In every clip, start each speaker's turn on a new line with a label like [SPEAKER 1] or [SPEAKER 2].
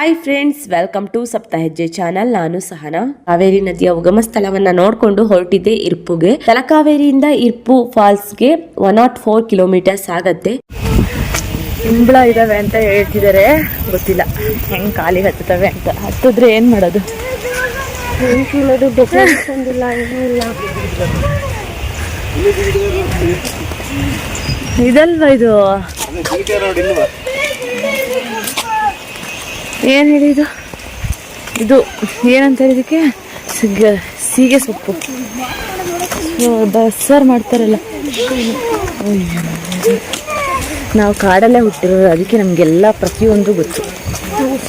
[SPEAKER 1] Hi friends, welcome to ಸಪ್ತ ಹೆಜ್ಜೆ channel. ನಾನು ಸಹನಾ. ಕಾವೇರಿ ನದಿಯ ಉಗಮ ಸ್ಥಳವನ್ನ ನೋಡ್ಕೊಂಡು ಹೊರಟಿದ್ದೆ ಇರ್ಪುಗೆ. ತಲಕಾವೇರಿಯಿಂದ ಇರ್ಪು ಫಾಲ್ಸ್ಗೆ 104 ಕಿಲೋಮೀಟರ್ಸ್ ಆಗತ್ತೆ.
[SPEAKER 2] ಇಂಬಳ ಇದಾವೆ ಅಂತ ಹೇಳ್ತಿದ್ದಾರೆ, ಗೊತ್ತಿಲ್ಲ ಹೆಂಗ್ ಕಾಲಿಗೆ ಹತ್ತುತ್ತವೆ ಅಂತ. ಹತ್ತಿದ್ರೆ ಏನ್ ಮಾಡೋದು? ಇದಲ್ವಾ ಇದು? ಏನ್ ಹೇಳಿದು? ಇದು ಏನಂತ ಇದಕ್ಕೆ? ಸೀಗೆ ಸೊಪ್ಪು ಬಸ್ಸಾರು ಮಾಡ್ತಾರಲ್ಲ. ನಾವು ಕಾಡಲ್ಲೇ ಹುಟ್ಟಿರೋದು, ಅದಕ್ಕೆ ನಮಗೆಲ್ಲ ಪ್ರತಿಯೊಂದು ಗೊತ್ತು.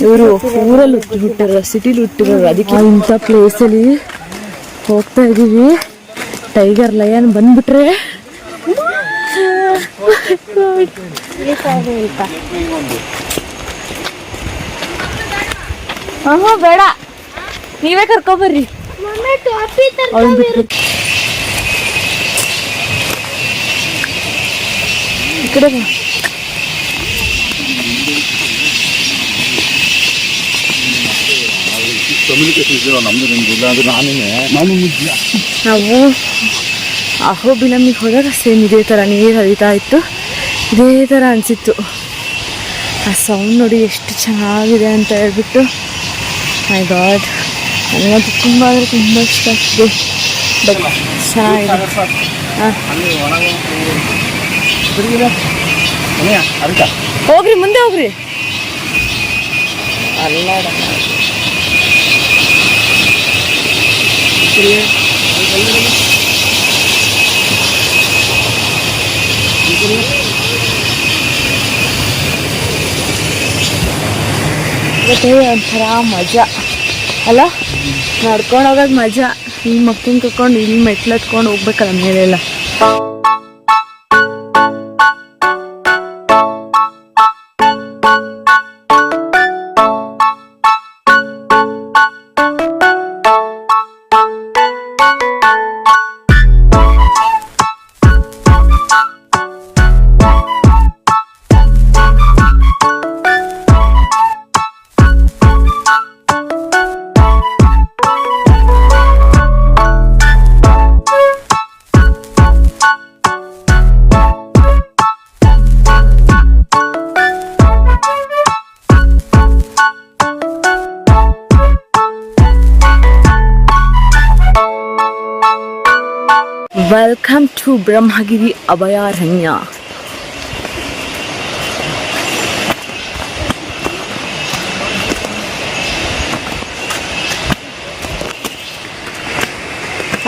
[SPEAKER 2] ಇವರು ಊರಲ್ಲಿ ಹುಟ್ಟಿರೋ, ಸಿಟಿಲಿ ಹುಟ್ಟಿರೋರು, ಅದಕ್ಕೆ ಇಂಥ ಪ್ಲೇಸಲ್ಲಿ ಹೋಗ್ತಾ ಇದ್ದೀವಿ. ಟೈಗರ್ ಲಯನ್ ಬಂದ್ಬಿಟ್ರೆ ಬೇಡ, ನೀವೇ ಕರ್ಕೊಬರ್ರಿ. ಈ ಕಡೆ ನಾವು ಅಹೋಬಿಲಮ್ಮಿಗೆ ಹೋದಾಗ ಸೇಮ್ ಇದೇ ಥರ ನೀರು ಹರಿತಾ ಇತ್ತು, ಇದೇ ಥರ ಅನಿಸಿತ್ತು. ಆ ಸೌಂಡ್ ನೋಡಿ ಎಷ್ಟು ಚೆನ್ನಾಗಿದೆ ಅಂತ ಹೇಳ್ಬಿಟ್ಟು, ಮೈ ಗಾಡ್, ನನಗಂತೂ ತುಂಬ ಅಂದರೆ ತುಂಬ ಇಷ್ಟ ಆಗ್ತದೆ. ಬಟ್ ಚೆನ್ನಾಗಿದೆ. ಹೋಗ್ರಿ, ಮುಂದೆ ಹೋಗ್ರಿ. ಅಲ್ಲ ಇವತ್ತೇ ಒಂಥರ ಮಜಾ ಅಲ್ಲ, ನಡ್ಕೊಂಡು ಹೋಗೋದು ಮಜಾ. ಈ ಮಕ್ಕಳನ್ನ ಕರ್ಕೊಂಡು ಇಲ್ಲಿ ಮೆಟ್ಲು ಹತ್ಕೊಂಡು ಹೋಗ್ಬೇಕಲ್ಲ ಮೇಲೆಲ್ಲ. ವೆಲ್ಕಮ್ ಟು ಬ್ರಹ್ಮಗಿರಿ ಅಭಯಾರಣ್ಯ.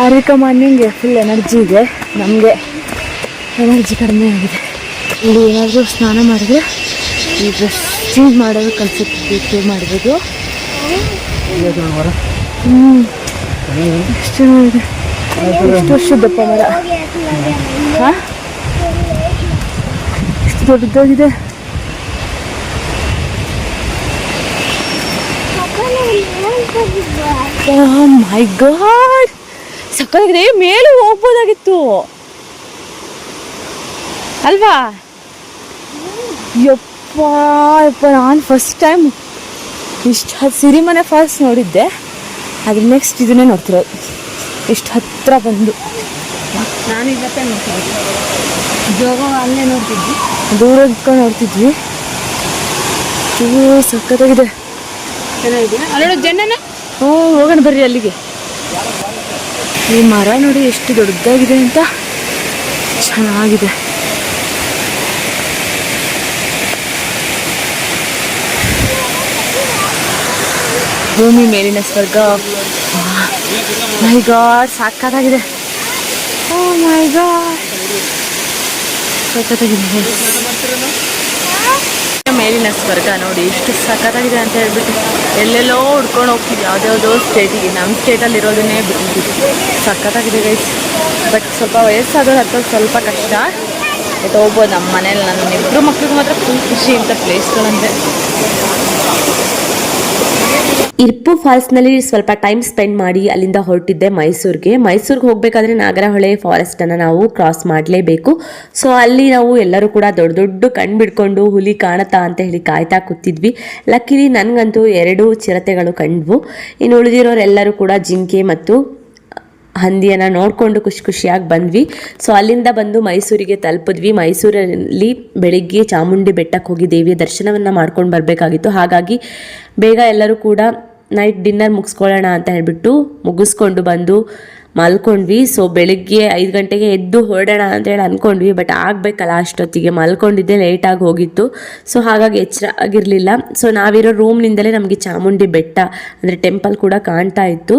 [SPEAKER 2] ಆರ್ಯಕಮಾನ್ಯಂಗೆ ಫುಲ್ ಎನರ್ಜಿ ಇದೆ, ನಮಗೆ ಎನರ್ಜಿ ಕಡಿಮೆ ಆಗಿದೆ. ಇಲ್ಲಿ ಏನಾದರೂ ಸ್ನಾನ ಮಾಡಿದ್ರೆ ಈ ಡ್ರೆಸ್ ಚೇಂಜ್ ಮಾಡೋದು ಕನ್ಸೆಪ್ಟ್ ಮಾಡ್ಬೋದು. ಎಷ್ಟು ಚೆನ್ನಾಗಿದೆ, ಎಷ್ಟು ವರ್ಷದಪ್ಪ ಮರ, ಎಷ್ಟು ದೊಡ್ಡದಾಗಿದೆ. ಮೈ ಗಾಡ್, ಸಕ್ಕತ್ತಾಗಿದೆ. ಮೇಲೆ ಹೋಗ್ಬೋದಾಗಿತ್ತು ಅಲ್ವಾ? ಯಪ್ಪ ಯಪ್ಪ, ನಾನು ಫಸ್ಟ್ ಟೈಮ್ ಇಷ್ಟು ಸಿರಿಮನೆ ಫಾಲ್ಸ್ ನೋಡಿದ್ದೆ, ಅದ್ರ ನೆಕ್ಸ್ಟ್ ಇದನ್ನೇ ನೋಡ್ತಿರೋದು. ಇಷ್ಟು ಹತ್ತಿರ ಬಂದು
[SPEAKER 3] ನಾನು ಇವತ್ತೇ ನೋಡ್ತಿದ್ದೆ, ಜೋಗ ಅಲ್ಲೇ ನೋಡ್ತಿದ್ವಿ,
[SPEAKER 2] ದೂರ ಇಟ್ಕೊಂಡು ನೋಡ್ತಿದ್ವಿ. ಸಕ್ಕತ್ತಾಗಿದೆ,
[SPEAKER 3] ಚೆನ್ನಾಗಿದೆ. ಅಲ್ಲೋಡ ಜನನ
[SPEAKER 2] ಹೋಗೋಣ ಬರ್ರಿ ಅಲ್ಲಿಗೆ. ಈ ಮರ ನೋಡಿ ಎಷ್ಟು ದೊಡ್ಡದಾಗಿದೆ ಅಂತ, ಚೆನ್ನಾಗಿದೆ. ಭೂಮಿ ಮೇಲಿನ ಸ್ವರ್ಗ. ಮೈ ಗಾಡ್, ಸಕ್ಕತ್ತಾಗಿದೆ. ಓ ಮೈ ಗಾಡ್, ಸಕ್ಕತ್ತಾಗಿದೆ. ಮೇಲಿನ ಸ್ವರ್ಗ ನೋಡಿ ಎಷ್ಟು ಸಕ್ಕತ್ತಾಗಿದೆ ಅಂತ ಹೇಳ್ಬಿಟ್ಟು ಎಲ್ಲೆಲ್ಲೋ ಹುಡ್ಕೊಂಡು ಹೋಗ್ತಿದ್ವಿ, ಯಾವುದ್ಯಾವುದೋ ಸ್ಟೇಟಿಗೆ. ನಮ್ಮ ಸ್ಟೇಟಲ್ಲಿ ಇರೋದನ್ನೇ ಬಿಟ್ಟಿದ್ವಿ. ಸಕ್ಕತ್ತಾಗಿದೆ ಗೈಸ್. ಬಟ್ ಸ್ವಲ್ಪ ವಯಸ್ಸಾದವ್ರು ಹತ್ತೋದು ಸ್ವಲ್ಪ ಕಷ್ಟ. ಬಟ್ ಹೋಗ್ಬೋದು. ನಮ್ಮ ಮನೇಲಿ ನನ್ನ ಇಬ್ಬರು ಮಕ್ಳಿಗೆ ಮಾತ್ರ ಫುಲ್ ಖುಷಿ ಇಂಥ ಪ್ಲೇಸ್ಗಳಂದರೆ.
[SPEAKER 1] ಇರ್ಪು ಫಾಲ್ಸ್ನಲ್ಲಿ ಸ್ವಲ್ಪ ಟೈಮ್ ಸ್ಪೆಂಡ್ ಮಾಡಿ ಅಲ್ಲಿಂದ ಹೊರಟಿದ್ದೆ ಮೈಸೂರಿಗೆ ಹೋಗಬೇಕಾದ್ರೆ ನಾಗರಹೊಳೆ ಫಾರೆಸ್ಟನ್ನು ನಾವು ಕ್ರಾಸ್ ಮಾಡಲೇಬೇಕು. ಸೊ ಅಲ್ಲಿ ನಾವು ಎಲ್ಲರೂ ಕೂಡ ದೊಡ್ಡ ದೊಡ್ಡ ಕಣ್ಣು ಬಿಡ್ಕೊಂಡು ಹುಲಿ ಕಾಣುತ್ತಾ ಅಂತ ಹೇಳಿ ಕಾಯ್ತಾ ಕೂತಿದ್ವಿ. ಲಕ್ಕಿಲಿ ನನಗಂತೂ 2 ಚಿರತೆಗಳು ಕಂಡ್ವು. ಇನ್ನು ಉಳಿದಿರೋರೆಲ್ಲರೂ ಕೂಡ ಜಿಂಕೆ ಮತ್ತು ಹಂದಿಯನ್ನು ನೋಡಿಕೊಂಡು ಖುಷಿಯಾಗಿ ಬಂದ್ವಿ. ಸೊ ಅಲ್ಲಿಂದ ಬಂದು ಮೈಸೂರಿಗೆ ತಲುಪಿದ್ವಿ. ಮೈಸೂರಲ್ಲಿ ಬೆಳಿಗ್ಗೆ ಚಾಮುಂಡಿ ಬೆಟ್ಟಕ್ಕೆ ಹೋಗಿ ದೇವಿಯ ದರ್ಶನವನ್ನು ಮಾಡ್ಕೊಂಡು ಬರಬೇಕಾಗಿತ್ತು. ಹಾಗಾಗಿ ಬೇಗ ಎಲ್ಲರೂ ಕೂಡ ನೈಟ್ ಡಿನ್ನರ್ ಮುಗಿಸ್ಕೊಳ್ಳೋಣ ಅಂತ ಹೇಳ್ಬಿಟ್ಟು ಮುಗಿಸ್ಕೊಂಡು ಬಂದು ಮಲ್ಕೊಂಡ್ವಿ. ಸೊ ಬೆಳಿಗ್ಗೆ 5 ಗಂಟೆಗೆ ಎದ್ದು ಹೊರಡೋಣ ಅಂತೇಳಿ ಅಂದ್ಕೊಂಡ್ವಿ. ಬಟ್ ಆಗಬೇಕಲ್ಲ, ಅಷ್ಟೊತ್ತಿಗೆ ಮಲ್ಕೊಂಡಿದ್ದೆ, ಲೇಟಾಗಿ ಹೋಗಿತ್ತು. ಸೊ ಹಾಗಾಗಿ ಎಚ್ಚರ ಆಗಿರಲಿಲ್ಲ. ಸೊ ನಾವಿರೋ ರೂಮ್ನಿಂದಲೇ ನಮಗೆ ಚಾಮುಂಡಿ ಬೆಟ್ಟ ಅಂದರೆ ಟೆಂಪಲ್ ಕೂಡ ಕಾಣ್ತಾ ಇತ್ತು.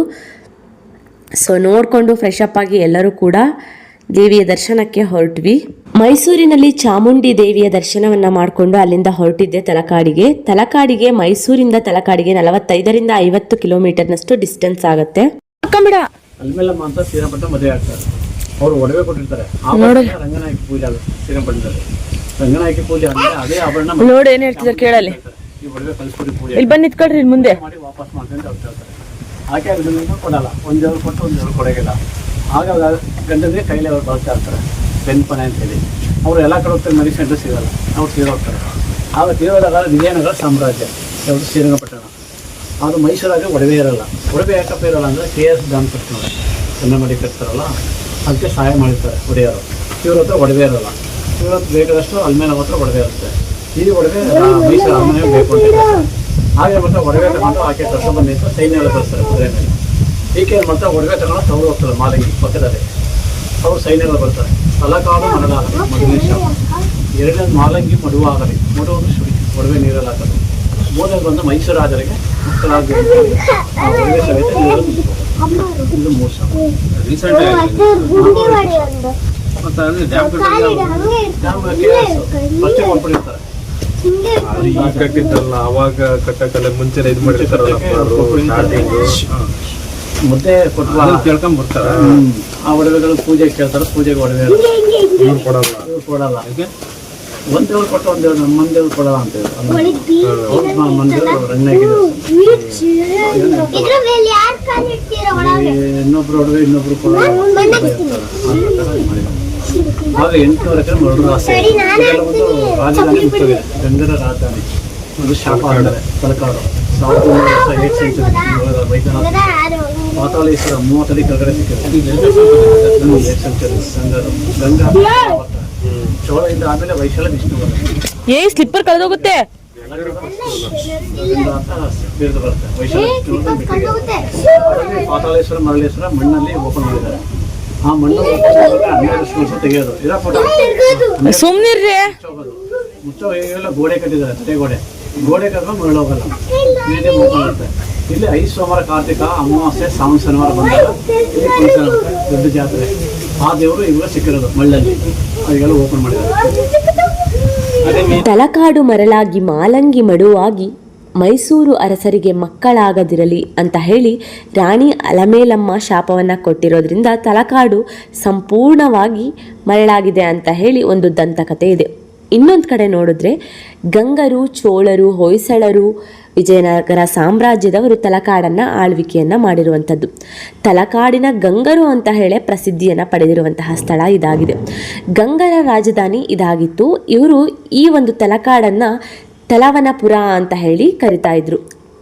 [SPEAKER 1] ಸೊ ನೋಡಿಕೊಂಡು ಫ್ರೆಶ್ ಅಪ್ ಆಗಿ ಎಲ್ಲರೂ ಕೂಡ ದೇವಿಯ ದರ್ಶನಕ್ಕೆ ಹೊರಟ್ವಿ. ಮೈಸೂರಿನಲ್ಲಿ ಚಾಮುಂಡಿ ದೇವಿಯ ದರ್ಶನವನ್ನು ಮಾಡಿಕೊಂಡು ಅಲ್ಲಿಂದ ಹೊರಟಿದ್ದೆ ತಲಕಾಡಿಗೆ. ಮೈಸೂರಿಂದ ತಲಕಾಡಿಗೆ 45ರಿಂದ 50 ಕಿಲೋಮೀಟರ್ನಷ್ಟು ಡಿಸ್ಟೆನ್ಸ್ ಆಗುತ್ತೆ.
[SPEAKER 4] ಅಲ್ಮೇಲಮ್ಮ ಅಂತ ಶ್ರೀರಂಗಪಟ್ಟಣ ಮದುವೆ ಆಗ್ತಾರೆ. ಅವರು ಒಡವೆ ಕೊಟ್ಟಿರ್ತಾರೆ. ರಂಗನಾಯಕಿ ಪೂಜೆ ಶ್ರೀರಂಗಪಟ್ಟಣದಲ್ಲಿ ರಂಗನಾಯಕಿ ಪೂಜೆ ಅಂದ್ರೆ ಅದೇ ಆಭರಣ
[SPEAKER 2] ನೋಡಿ ಏನ್ ಹೇಳ್ತಿದ್ದಾರೆ ಕೇಳಲಿ.
[SPEAKER 4] ಈ ಒಡವೆ ಕಲಿಸ್ಕೊಡಿ ಪೂಜೆ
[SPEAKER 2] ಇಲ್ಲಿ ಬಂದು ನಿಂತ್ಕೊಳ್ರಿ ಮುಂದೆ
[SPEAKER 4] ಮಾಡಿ ವಾಪಸ್ ಮಾಡ್ಕೊಂಡು ಅವ್ರು ಹೇಳ್ತಾರೆ. ಆಕೆ ಅದನ್ನ ಕೊಡಲ್ಲ, ಒಂದು ದೇವ್ರು ಕೊಟ್ಟು ಒಂದು ದೇವ್ರು ಕೊಡೋಗಿಲ್ಲ. ಆಗ ಗಂಡನಿಗೆ ಕೈಲಿ ಅವ್ರು ಬಳಸ್ತಾ ಇರ್ತಾರೆ ಬೆನ್ಪನೆ ಅಂತೇಳಿ. ಅವರು ಎಲ್ಲ ಕಡೆ ಹೋಗ್ತಾರೆ, ಮರಿ ಸೆಂಟರ್ ಸಿಗಲ್ಲ, ಅವ್ರು ತೀರೋಗ್ತಾರೆ. ಆಗ ತೀರೋದಾಗ ವಿಜಯನಗರ ಸಾಮ್ರಾಜ್ಯ ಯಾವುದು ಶ್ರೀರಂಗಪಟ್ಟಣ, ಅದು ಮೈಸೂರಾಗಿ ಒಡವೆ ಇರಲ್ಲ. ಒಡವೆ ಯಾಕಪ್ಪ ಇರಲ್ಲ ಅಂದರೆ KS ದಾನ್ ಕಟ್ತಾರೆ, ಚೆನ್ನ ಮಾಡಿ ಕಟ್ತಾರಲ್ಲ, ಅದಕ್ಕೆ ಸಹಾಯ ಮಾಡಿರ್ತಾರೆ ಒಡೆಯರು. ಇವ್ರ ಹತ್ರ ಒಡವೆ ಇರಲ್ಲ. ಇವ್ರ ಹತ್ರ ಬೇಕಾದಷ್ಟು ಅಲ್ಮೇಲೆ ಹತ್ರ ಒಡವೆ ಇರುತ್ತೆ. ಈ ಒಡವೆ ಮೈಸೂರು ಅರಮನೆ ಬೇಕು ಅಂತ ಹಾಗೆ ಮತ್ತೆ ಒಡವೆ ತಗೊಂಡು ಆಕೆ ಕಷ್ಟ ಬಂದಿತ್ತು, ಸೈನ್ಯ ಎಲ್ಲ ಕಳಿಸ್ತಾರೆ ಕುದುರೆ ಮೇಲೆ. ಈಕೆ ಮತ್ತೆ ಒಡವೆ ತಗೊಂಡು ತಗೊಂಡು ಹೋಗ್ತಾರೆ ಮಾಲಿಗೆ ಪಕ್ಕದಲ್ಲಿ. ಅವರು ಸೈನ್ಯ ಎಲ್ಲ ಬರ್ತಾರೆ. ತಲಕಾಡು ಮರಳಾಗಲಿ ಮದುವೆ ಶಾಪ, 2ನೇ ಮಾಲಂಗಿ ಮಡುವಾಗಲಿ, ಮಡುವನ್ನು ಶುಡಿ ಒಡವೆ ನೀರಲ್ಲಿ ಹಾಕೋದು. 3ನೇ ಬಂದು ಮೈಸೂರು ರಾಜರಿಗೆ ಮಕ್ಕಳಾಗಿ ಒಡವೆ ಸಹಿತ ನೀರಲ್ಲಿ ಮುಗಿಸ್ಬೋದು. ಇದು 3 ಶಾಪ. ಫಸ್ಟ್ ಕೊಟ್ಬಿಟ್ಟಿರ್ತಾರೆ.
[SPEAKER 5] ಕಟ್ಟಿದ್ದಲ್ಲ ಅವಾಗ ಕಟ್ಟಕ್ಕಲ್ಲ ಮುಂಚೆ ಇದು ಮಾಡಿರ್ತಾರಲ್ಲ
[SPEAKER 4] ಮುದ್ದೆ ಕೊಟ್ಟು
[SPEAKER 5] ಕೇಳ್ಕೊಂಡ್ ಬರ್ತಾರ.
[SPEAKER 4] ಆ ಒಡವೆಗಳು ಪೂಜೆಗೆ ಕೇಳ್ತಾರೆ. ಪೂಜೆಗೆ ಒಡವೆ
[SPEAKER 5] ಕೊಡಲ್ಲ,
[SPEAKER 4] ಇವ್ರು ಕೊಡಲ್ಲ. ಒಂದ್ ದೇವ್ರು ಕೊಟ್ಟು ಒಂದ್ ದೇವ್ರು ನಮ್ಮ ಮಂದೇವ್ರು ಕೊಡಲ್ಲ ಅಂತ ಮಂದೇವ್ರು ರಂಗನಾಗಿದ್ರು. ಇನ್ನೊಬ್ರು ಒಡವೆ ಇನ್ನೊಬ್ರು ಕೊಡಲ್ಲ. ಆಗ 800 ಎಕರೆ ಮರಳು ಆಸೆ. ಒಂದು ರಾಜಧಾನಿ ಮುಟ್ಟೋಗಿದೆ, ಗಂಗರ ರಾಜಧಾನಿ. ಒಂದು ಶಾಪ ಅಂದರೆ ತಲಕಾಡು 1908 ಸೆಂಚುರಿ ವೈದ್ಯನಾಥ ಪಾತಾಳೇಶ್ವರ 30 ಅಡಿ ಕೆಳಗಡೆ ಸಿಕ್ಕಿದೆ. 8 ಸೆಂಚುರಿ ಗಂಗಾ ಚೋಳದಿಂದ ಆಮೇಲೆ ವೈಶಾಲ ವಿಷ್ಣು ಬರುತ್ತೆ.
[SPEAKER 2] ಸ್ಲಿಪ್ಪರ್ ಕಳೆದೋಗುತ್ತೆ
[SPEAKER 4] ಬೀರ್ದು ಬರುತ್ತೆ. ವೈಶಾಲ ಪಾತಾಳೇಶ್ವರ ಮರಳೇಶ್ವರ ಮಣ್ಣಲ್ಲಿ ಓಪನ್ ಮಾಡಿದ್ದಾರೆ. ಆ ಮಣ್ಣು 12 ವರ್ಷ ತೆಗೆಯೋದು. ಇದರ ಫೋಟೋ
[SPEAKER 2] ಸುಮ್ನಿರ್ರಿ.
[SPEAKER 4] ಮುಚ್ಚೋ ಎಲ್ಲ ಗೋಡೆ ಕಟ್ಟಿದ್ದಾರೆ, ತಡೆ ಗೋಡೆ ಕಟ್ಟಿದ್ರೆ ಮರಳು ಹೋಗಲ್ಲ, ಮೀಡಿಯಂ ಓಪನ್ ಆಗುತ್ತೆ. ಇಲ್ಲಿ 5 ಸೋಮವಾರ ಕಾರ್ತಿಕ ಅಮಾವಾಸ್ಯೆ ಶ್ರಾವಣ ಶನಿವಾರ ಬಂದಾಗ ದೊಡ್ಡ ಜಾತ್ರೆ. ಆ ದೇವರು ಇವಾಗ ಸಿಕ್ಕಿರೋದು ಮಳ್ಳಲ್ಲಿ, ಅದೆಲ್ಲ ಓಪನ್ ಮಾಡಿದ್ದಾರೆ.
[SPEAKER 1] ತಲಕಾಡು ಮರಳಾಗಿ ಮಾಲಂಗಿ ಮಡುವಾಗಿ ಮೈಸೂರು ಅರಸರಿಗೆ ಮಕ್ಕಳಾಗದಿರಲಿ ಅಂತ ಹೇಳಿ ರಾಣಿ ಅಲಮೇಲಮ್ಮ ಶಾಪವನ್ನು ಕೊಟ್ಟಿರೋದ್ರಿಂದ ತಲಕಾಡು ಸಂಪೂರ್ಣವಾಗಿ ಮರಳಾಗಿದೆ ಅಂತ ಹೇಳಿ ಒಂದು ದಂತಕಥೆ ಇದೆ. ಇನ್ನೊಂದು ಕಡೆ ನೋಡಿದ್ರೆ ಗಂಗರು, ಚೋಳರು, ಹೊಯ್ಸಳರು, ವಿಜಯನಗರ ಸಾಮ್ರಾಜ್ಯದವರು ತಲಕಾಡನ್ನು ಆಳ್ವಿಕೆಯನ್ನು ಮಾಡಿರುವಂಥದ್ದು. ತಲಕಾಡಿನ ಗಂಗರು ಅಂತ ಹೇಳಿ ಪ್ರಸಿದ್ಧಿಯನ್ನು ಪಡೆದಿರುವಂತಹ ಸ್ಥಳ ಇದಾಗಿದೆ. ಗಂಗರ ರಾಜಧಾನಿ ಇದಾಗಿತ್ತು. ಇವರು ಈ ಒಂದು ತಲಕಾಡನ್ನು ತಲವನಪುರ ಅಂತ ಹೇಳಿ ಕರಿತಾ ಇದ್ರು.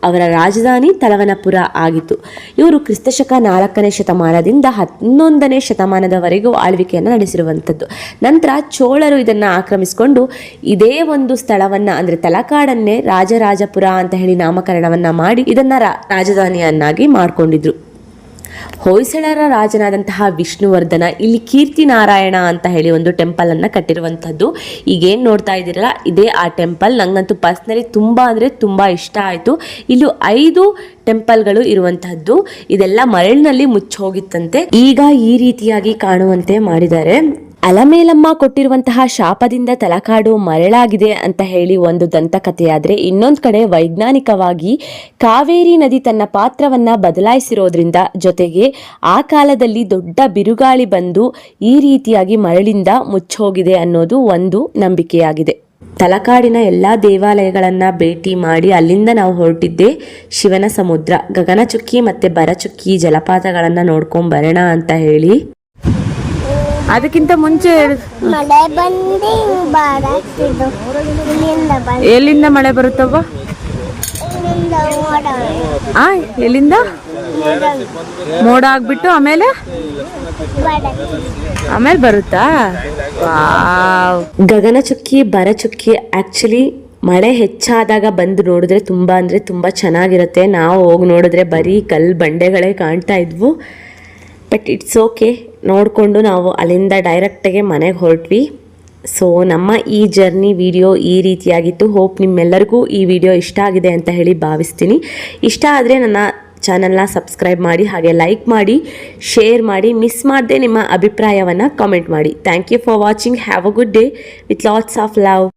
[SPEAKER 1] ಅವರ ರಾಜಧಾನಿ ತಲವನಪುರ ಆಗಿತ್ತು. ಇವರು ಕ್ರಿಸ್ತಶಕ 4ನೇ ಶತಮಾನದಿಂದ 11ನೇ ಶತಮಾನದವರೆಗೂ ಆಳ್ವಿಕೆಯನ್ನು ನಡೆಸಿರುವಂಥದ್ದು. ನಂತರ ಚೋಳರು ಇದನ್ನು ಆಕ್ರಮಿಸಿಕೊಂಡು ಇದೇ ಒಂದು ಸ್ಥಳವನ್ನು ಅಂದರೆ ತಲಕಾಡನ್ನೇ ರಾಜರಾಜಪುರ ಅಂತ ಹೇಳಿ ನಾಮಕರಣವನ್ನು ಮಾಡಿ ಇದನ್ನು ರಾಜಧಾನಿಯನ್ನಾಗಿ ಮಾಡಿಕೊಂಡಿದ್ರು. ಹೊಯ್ಸಳರ ರಾಜನಾದಂತಹ ವಿಷ್ಣುವರ್ಧನ ಇಲ್ಲಿ ಕೀರ್ತಿ ನಾರಾಯಣ ಅಂತ ಹೇಳಿ ಒಂದು ಟೆಂಪಲನ್ನು ಕಟ್ಟಿರುವಂಥದ್ದು. ಈಗೇನು ನೋಡ್ತಾ ಇದ್ದೀರಲ್ಲ, ಇದೇ ಆ ಟೆಂಪಲ್. ನನಗಂತೂ ಪರ್ಸ್ನಲಿ ತುಂಬ ಅಂದರೆ ತುಂಬ ಇಷ್ಟ ಆಯಿತು. ಇಲ್ಲಿ 5 ಟೆಂಪಲ್ಗಳು ಇರುವಂತಹದ್ದು. ಇದೆಲ್ಲ ಮರಳಿನಲ್ಲಿ ಮುಚ್ಚೋಗಿತ್ತಂತೆ, ಈಗ ಈ ರೀತಿಯಾಗಿ ಕಾಣುವಂತೆ ಮಾಡಿದ್ದಾರೆ. ಅಲಮೇಲಮ್ಮ ಕೊಟ್ಟಿರುವಂತಹ ಶಾಪದಿಂದ ತಲಕಾಡು ಮರಳಾಗಿದೆ ಅಂತ ಹೇಳಿ ಒಂದು ದಂತಕಥೆಯಾದರೆ, ಇನ್ನೊಂದು ಕಡೆ ವೈಜ್ಞಾನಿಕವಾಗಿ ಕಾವೇರಿ ನದಿ ತನ್ನ ಪಾತ್ರವನ್ನು ಬದಲಾಯಿಸಿರೋದ್ರಿಂದ, ಜೊತೆಗೆ ಆ ಕಾಲದಲ್ಲಿ ದೊಡ್ಡ ಬಿರುಗಾಳಿ ಬಂದು ಈ ರೀತಿಯಾಗಿ ಮರಳಿಂದ ಮುಚ್ಚೋಗಿದೆ ಅನ್ನೋದು ಒಂದು ನಂಬಿಕೆಯಾಗಿದೆ. ತಲಕಾಡಿನ ಎಲ್ಲ ದೇವಾಲಯಗಳನ್ನು ಭೇಟಿ ಮಾಡಿ ಅಲ್ಲಿಂದ ನಾವು ಹೊರಟಿದ್ದೆ ಶಿವನ ಸಮುದ್ರ, ಗಗನಚುಕ್ಕಿ ಮತ್ತು ಬರಚುಕ್ಕಿ ಜಲಪಾತಗಳನ್ನು ನೋಡ್ಕೊಂಡು ಬರೋಣ ಅಂತ ಹೇಳಿ.
[SPEAKER 2] ಅದಕ್ಕಿಂತ ಮುಂಚೆ
[SPEAKER 6] ಮಳೆ ಬಂದು ಬಾರಾಗ್ತಿದ್ದು ಇಲ್ಲಿಂದ ಬಂದು
[SPEAKER 2] ಎಲ್ಲಿಂದ ಮಳೆ ಬರುತ್ತವ್ವ?
[SPEAKER 6] ಇಲ್ಲಿಂದ ಮೋಡ
[SPEAKER 2] ಆ ಎಲ್ಲಿಂದ ಮೋಡ ಆಗ್ಬಿಟ್ಟು ಆಮೇಲೆ ಆಮೇಲೆ ಬರುತ್ತಾ? ವಾವ್.
[SPEAKER 1] ಗಗನಚುಕ್ಕಿ ಬರಚುಕ್ಕಿ ಆ್ಯಕ್ಚುಲಿ ಮಳೆ ಹೆಚ್ಚಾದಾಗ ಬಂದು ನೋಡಿದ್ರೆ ತುಂಬ ಅಂದರೆ ತುಂಬ ಚೆನ್ನಾಗಿರುತ್ತೆ. ನಾವು ಹೋಗಿ ನೋಡಿದ್ರೆ ಬರೀ ಕಲ್ಲು ಬಂಡೆಗಳೇ ಕಾಣ್ತಾ ಇದ್ವು. ಬಟ್ ಇಟ್ಸ್ ಓಕೆ, ನೋಡಿಕೊಂಡು ನಾವು ಅಲ್ಲಿಂದ ಡೈರೆಕ್ಟಾಗೆ ಮನೆಗೆ ಹೊರಟ್ವಿ. ಸೊ ನಮ್ಮ ಈ ಜರ್ನಿ ವಿಡಿಯೋ ಈ ರೀತಿಯಾಗಿತ್ತು. ಹೋಪ್ ನಿಮ್ಮೆಲ್ಲರಿಗೂ ಈ ವಿಡಿಯೋ ಇಷ್ಟ ಆಗಿದೆ ಅಂತ ಹೇಳಿ ಭಾವಿಸ್ತೀನಿ. ಇಷ್ಟ ಆದರೆ ನನ್ನ ಚಾನಲ್ನ ಸಬ್ಸ್ಕ್ರೈಬ್ ಮಾಡಿ, ಹಾಗೆ ಲೈಕ್ ಮಾಡಿ, ಶೇರ್ ಮಾಡಿ, ಮಿಸ್ ಮಾಡದೆ ನಿಮ್ಮ ಅಭಿಪ್ರಾಯವನ್ನು ಕಾಮೆಂಟ್ ಮಾಡಿ. Thank you for watching. Have a good day with lots of love.